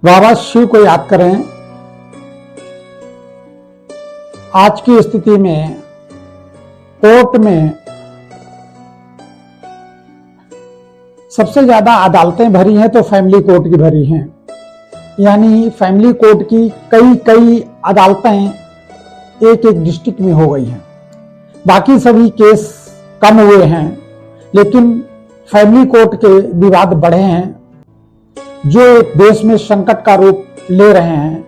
बाबा शिव को याद करें। आज की स्थिति में कोर्ट में सबसे ज्यादा अदालतें भरी हैं तो फैमिली कोर्ट की भरी हैं, यानी फैमिली कोर्ट की कई अदालतें एक एक डिस्ट्रिक्ट में हो गई हैं। बाकी सभी केस कम हुए हैं, लेकिन फैमिली कोर्ट के विवाद बढ़े हैं जो देश में संकट का रूप ले रहे हैं।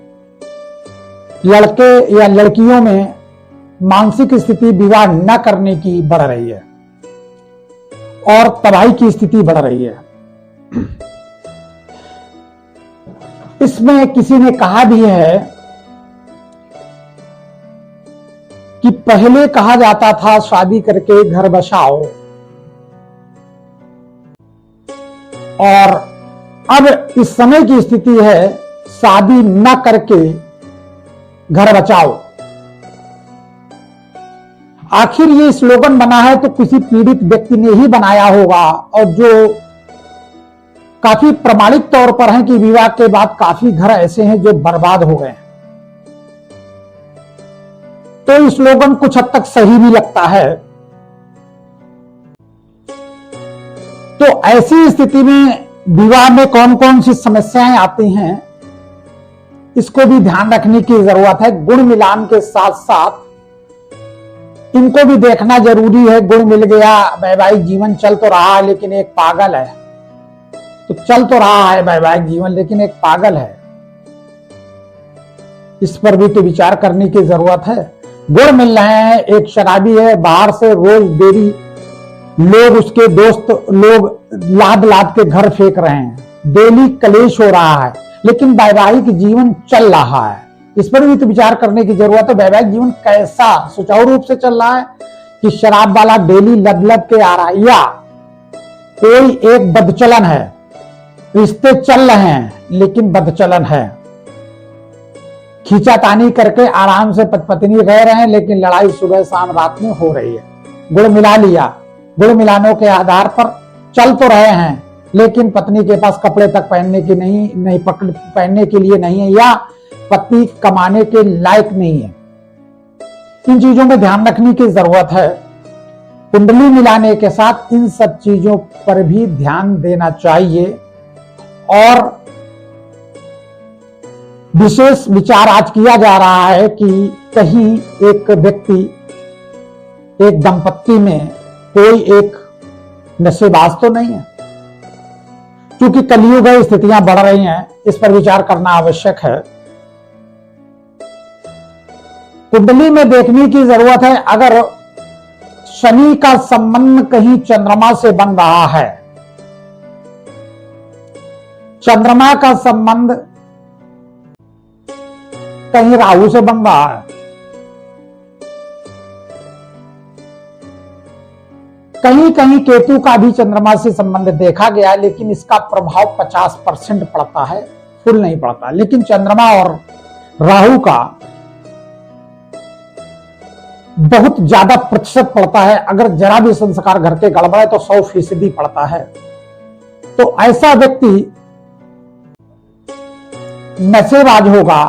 लड़के या लड़कियों में मानसिक स्थिति विवाह न करने की बढ़ रही है और तबाही की स्थिति बढ़ रही है। इसमें किसी ने कहा भी है कि पहले कहा जाता था शादी करके घर बसाओ, और अब इस समय की स्थिति है शादी न करके घर बचाओ। आखिर ये स्लोगन बना है तो किसी पीड़ित व्यक्ति ने ही बनाया होगा, और जो काफी प्रमाणिक तौर पर है कि विवाह के बाद काफी घर ऐसे हैं जो बर्बाद हो गए हैं। तो ये स्लोगन कुछ हद तक सही भी लगता है। तो ऐसी स्थिति में विवाह में कौन कौन सी समस्याएं आती हैं, इसको भी ध्यान रखने की जरूरत है। गुण मिलान के साथ साथ इनको भी देखना जरूरी है। गुण मिल गया, वैवाहिक जीवन चल तो रहा है लेकिन एक पागल है, तो चल तो रहा है वैवाहिक जीवन लेकिन एक पागल है, इस पर भी तो विचार करने की जरूरत है। गुण मिल रहे हैं, एक शराबी है, बाहर से रोज डेली लोग, उसके दोस्त लोग लाद लाद के घर फेंक रहे हैं, डेली कलेश हो रहा है, लेकिन वैवाहिक जीवन चल रहा है। इस पर भी तो विचार करने की जरूरत है। वैवाहिक जीवन कैसा सुचारू रूप से चल रहा है कि शराब वाला डेली लद लद के आ रहा है, या कोई एक बदचलन है, रिश्ते चल रहे हैं लेकिन बदचलन है, खींचातानी करके आराम से पत्नी रह रहे हैं लेकिन लड़ाई सुबह शाम रात में हो रही है। गुड़ मिला लिया, गुड़ मिलानों के आधार पर चल तो रहे हैं लेकिन पत्नी के पास कपड़े तक पहनने की नहीं पहनने के लिए नहीं है, या पति कमाने के लायक नहीं है। इन चीजों में ध्यान रखने की जरूरत है। कुंडली मिलाने के साथ इन सब चीजों पर भी ध्यान देना चाहिए। और विशेष विचार आज किया जा रहा है कि कहीं एक व्यक्ति, एक दंपत्ति में कोई एक नशेबाज तो नहीं है, क्योंकि कलयुग है, स्थितियां बढ़ रही हैं, इस पर विचार करना आवश्यक है। कुंडली में देखने की जरूरत है। अगर शनि का संबंध कहीं चंद्रमा से बन रहा है, चंद्रमा का संबंध कहीं राहु से बन रहा है, कहीं कहीं केतु का भी चंद्रमा से संबंध देखा गया, लेकिन इसका प्रभाव 50% पड़ता है, फुल नहीं पड़ता। लेकिन चंद्रमा और राहु का बहुत ज्यादा प्रतिशत पड़ता है। अगर जरा भी संस्कार घर के गड़बड़ है तो 100% पड़ता है। तो ऐसा व्यक्ति नशेबाज होगा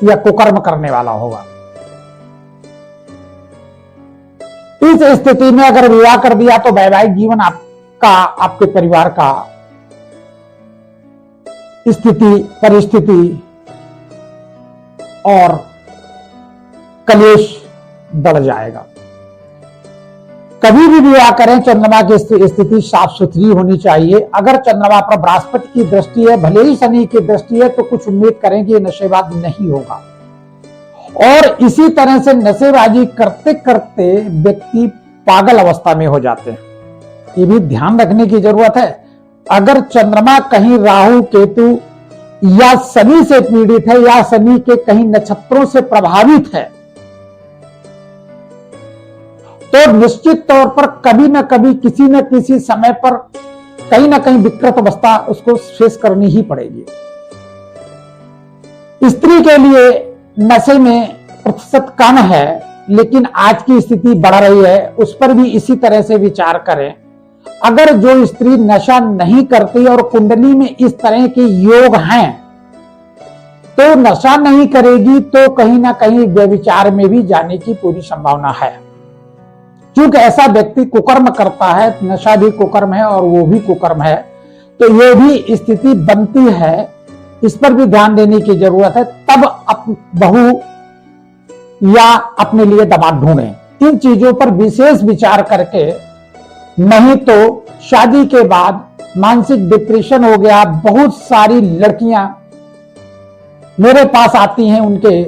या कुकर्म करने वाला होगा। इस स्थिति में अगर विवाह कर दिया तो वैवाहिक जीवन आपका, आपके परिवार का स्थिति, परिस्थिति और कलेश बढ़ जाएगा। कभी भी विवाह करें, चंद्रमा की स्थिति साफ सुथरी होनी चाहिए। अगर चंद्रमा पर बृहस्पति की दृष्टि है, भले ही शनि की दृष्टि है, तो कुछ उम्मीद करें कि नशेबाज नहीं होगा। और इसी तरह से नशेबाजी करते करते व्यक्ति पागल अवस्था में हो जाते हैं, ये भी ध्यान रखने की जरूरत है। अगर चंद्रमा कहीं राहु, केतु या शनि से पीड़ित है, या शनि के कहीं नक्षत्रों से प्रभावित है, तो निश्चित तौर पर कभी न कभी, किसी न किसी समय पर कहीं ना कहीं विकृत अवस्था उसको फेस करनी ही पड़ेगी। स्त्री के लिए नशे में प्रतिशत कम है, लेकिन आज की स्थिति बढ़ रही है, उस पर भी इसी तरह से विचार करें। अगर जो स्त्री नशा नहीं करती और कुंडली में इस तरह के योग हैं तो नशा नहीं करेगी तो कहीं ना कहीं व्यभिचार में भी जाने की पूरी संभावना है। क्योंकि ऐसा व्यक्ति कुकर्म करता है, नशा भी कुकर्म है और वो भी कुकर्म है, तो ये भी स्थिति बनती है। इस पर भी ध्यान देने की जरूरत है। तब बहू या अपने लिए दामाद ढूंढें। इन चीजों पर विशेष विचार करके, नहीं तो शादी के बाद मानसिक डिप्रेशन हो गया। बहुत सारी लड़कियां मेरे पास आती हैं, उनके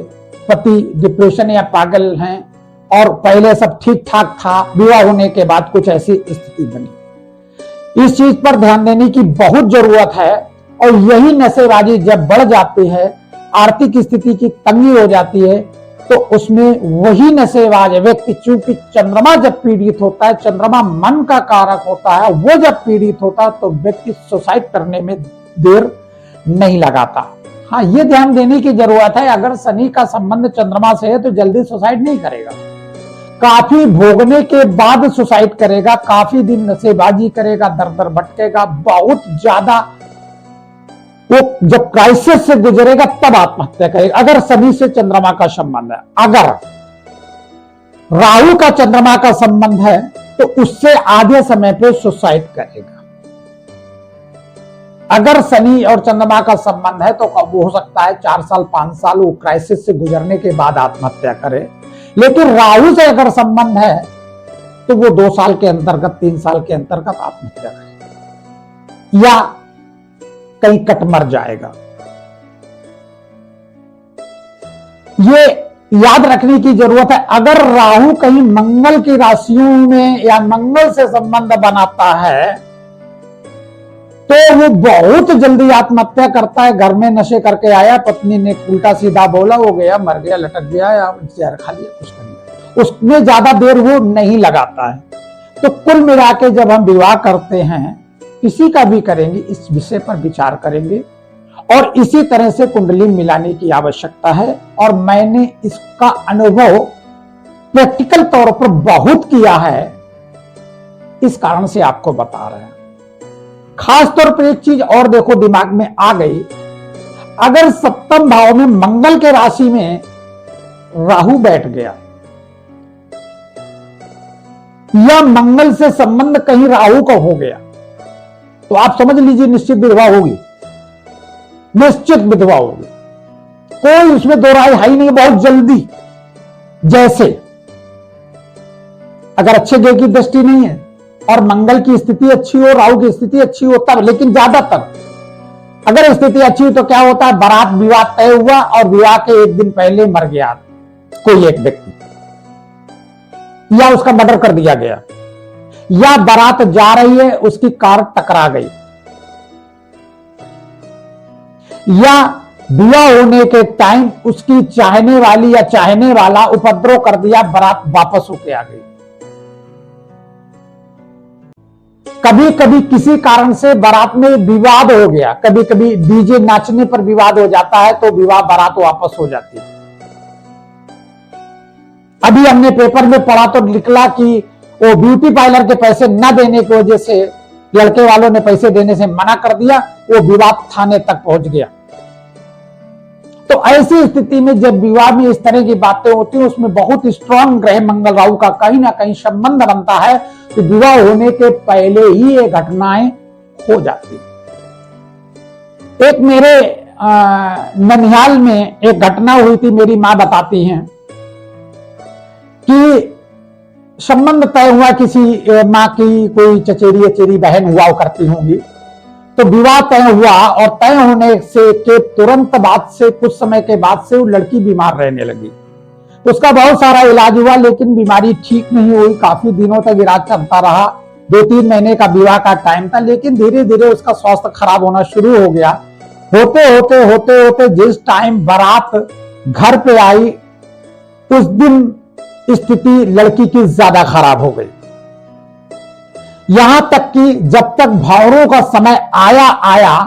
पति डिप्रेशन या पागल हैं और पहले सब ठीक ठाक था, विवाह होने के बाद कुछ ऐसी स्थिति बनी। इस चीज पर ध्यान देने की बहुत जरूरत है। और यही नशेबाजी जब बढ़ जाती है, आर्थिक स्थिति की तंगी हो जाती है, तो उसमें वही नशेबाज व्यक्ति, चूंकि चंद्रमा जब पीड़ित होता है, चंद्रमा मन का कारक होता है, वो जब पीड़ित होता है तो व्यक्ति सुसाइड करने में देर नहीं लगाता। हाँ, ये ध्यान देने की जरूरत है, अगर शनि का संबंध चंद्रमा से है तो जल्दी सुसाइड नहीं करेगा, काफी भोगने के बाद सुसाइड करेगा, काफी दिन नशेबाजी करेगा, दर दर भटकेगा, बहुत ज्यादा वो जब क्राइसिस से गुजरेगा तब आत्महत्या करेगा, अगर शनि से चंद्रमा का संबंध है। अगर राहु का चंद्रमा का संबंध है तो उससे आधे समय पे सुसाइड करेगा। अगर शनि और चंद्रमा का संबंध है तो वो हो सकता है 4 साल 5 साल वो क्राइसिस से गुजरने के बाद आत्महत्या करे। लेकिन राहु से अगर संबंध है तो वो 2 साल के अंतर्गत, 3 साल के अंतर्गत आत्महत्या करेगा या कहीं कट मर जाएगा। ये याद रखने की जरूरत है। अगर राहु कहीं मंगल की राशियों में या मंगल से संबंध बनाता है तो वो बहुत जल्दी आत्महत्या करता है। घर में नशे करके आया, पत्नी ने उल्टा सीधा बोला, वो गया, मर गया, लटक गया या जहर खा लिया, कुछ कर लिया, उसमें ज्यादा देर वो नहीं लगाता है। तो कुल मिला के जब हम विवाह करते हैं, किसी का भी करेंगे, इस विषय पर विचार करेंगे और इसी तरह से कुंडली मिलाने की आवश्यकता है। और मैंने इसका अनुभव प्रैक्टिकल तौर पर बहुत किया है, इस कारण से आपको बता रहे हैं। खास तौर पर एक चीज और देखो दिमाग में आ गई, अगर 7वें भाव में मंगल के राशि में राहु बैठ गया या मंगल से संबंध कहीं राहु का हो गया तो आप समझ लीजिए निश्चित विधवा होगी, निश्चित विधवा होगी, कोई उसमें दो राय है ही नहीं। बहुत जल्दी, जैसे अगर अच्छे ग्रह की दृष्टि नहीं है और मंगल की स्थिति अच्छी हो, राहु की स्थिति अच्छी हो तब, लेकिन ज्यादातर अगर स्थिति अच्छी हो तो क्या होता है, बारात विवाह तय हुआ और विवाह के 1 दिन पहले मर गया कोई एक व्यक्ति, या उसका मर्डर कर दिया गया, या बारात जा रही है उसकी कार टकरा गई, या विवाह होने के टाइम उसकी चाहने वाली या चाहने वाला उपद्रव कर दिया, बारात वापस होके आ गई। कभी कभी किसी कारण से बारात में विवाद हो गया, कभी कभी डीजे नाचने पर विवाद हो जाता है तो विवाह बारात वापस हो जाती है। अभी हमने पेपर में पढ़ा तो निकला कि वो ब्यूटी पार्लर के पैसे न देने की वजह से लड़के वालों ने पैसे देने से मना कर दिया, वो विवाद थाने तक पहुंच गया। तो ऐसी स्थिति में जब विवाह में इस तरह की बातें होती हैं, उसमें बहुत स्ट्रांग ग्रह मंगल राहु का कहीं ना कहीं संबंध बनता है कि विवाह होने के पहले ही ये घटनाएं हो जाती। एक मेरे ननिहाल में एक घटना हुई थी, मेरी मां बताती हैं कि संबंध तय हुआ, किसी माँ की कोई चचेरी अचेरी बहन हुआ करती होंगी, तो विवाह तय हुआ और तय होने से के तुरंत बाद से, कुछ समय के बाद से वो लड़की बीमार रहने लगी। उसका बहुत सारा इलाज हुआ लेकिन बीमारी ठीक नहीं हुई, काफी दिनों तक इलाज चलता रहा, 2-3 महीने का विवाह का टाइम था, लेकिन धीरे धीरे उसका स्वास्थ्य खराब होना शुरू हो गया। होते होते जिस टाइम बारात घर पे आई उस दिन स्थिति लड़की की ज्यादा खराब हो गई, यहां तक कि जब तक भावरों का समय आया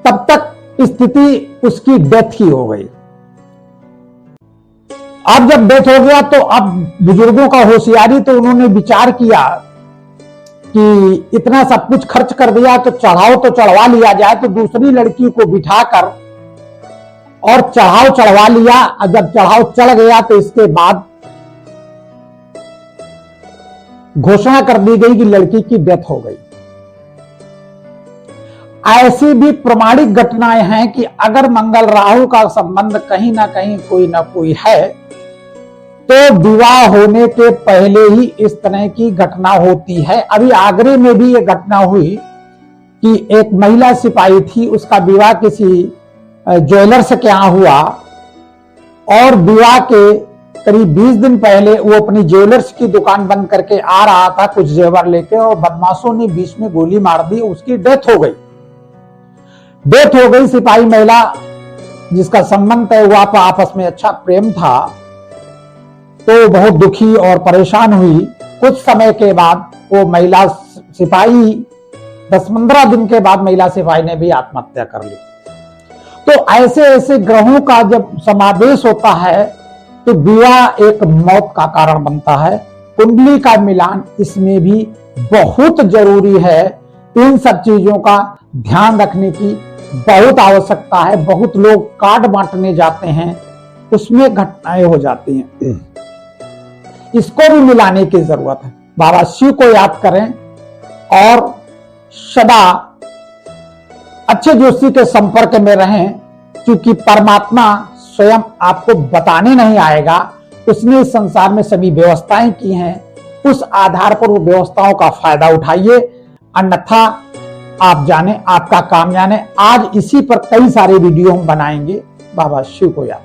तब तक स्थिति उसकी डेथ ही हो गई। अब जब डेथ हो गया तो अब बुजुर्गों का होशियारी, तो उन्होंने विचार किया कि इतना सब कुछ खर्च कर दिया तो चढ़ाओ तो चढ़वा लिया जाए, तो दूसरी लड़की को बिठाकर और चढ़ाव चढ़वा लिया। और जब चढ़ाव चढ़ गया तो इसके बाद घोषणा कर दी गई कि लड़की की डेथ हो गई। ऐसी भी प्रमाणिक घटनाएं हैं कि अगर मंगल राहु का संबंध कहीं ना कहीं कोई ना कोई है तो विवाह होने के पहले ही इस तरह की घटना होती है। अभी आगरे में भी ये घटना हुई कि एक महिला सिपाही थी, उसका विवाह किसी ज्वेलर्स के यहां हुआ और विवाह के करीब 20 दिन पहले वो अपनी ज्वेलर्स की दुकान बंद करके आ रहा था कुछ जेवर लेके, और बदमाशों ने बीच में गोली मार दी, उसकी डेथ हो गई। सिपाही महिला जिसका संबंध तय हुआ, आपस में अच्छा प्रेम था, तो बहुत दुखी और परेशान हुई। कुछ समय के बाद वो महिला सिपाही 10-15 दिन के बाद महिला सिपाही ने भी आत्महत्या कर ली। तो ऐसे ऐसे ग्रहों का जब समावेश होता है तो विवाह एक मौत का कारण बनता है। कुंडली का मिलान इसमें भी बहुत जरूरी है। इन सब चीजों का ध्यान रखने की बहुत आवश्यकता है। बहुत लोग कार्ड बांटने जाते हैं, उसमें घटनाएं हो जाती हैं। इसको भी मिलाने की जरूरत है। बाबा शिव को याद करें और सदा अच्छे ज्योतिषी के संपर्क में रहें, क्योंकि परमात्मा स्वयं आपको बताने नहीं आएगा। उसने इस संसार में सभी व्यवस्थाएं की हैं, उस आधार पर वो व्यवस्थाओं का फायदा उठाइए, अन्यथा आप जाने आपका काम जाने। आज इसी पर कई सारे वीडियो हम बनाएंगे। बाबा शिव को याद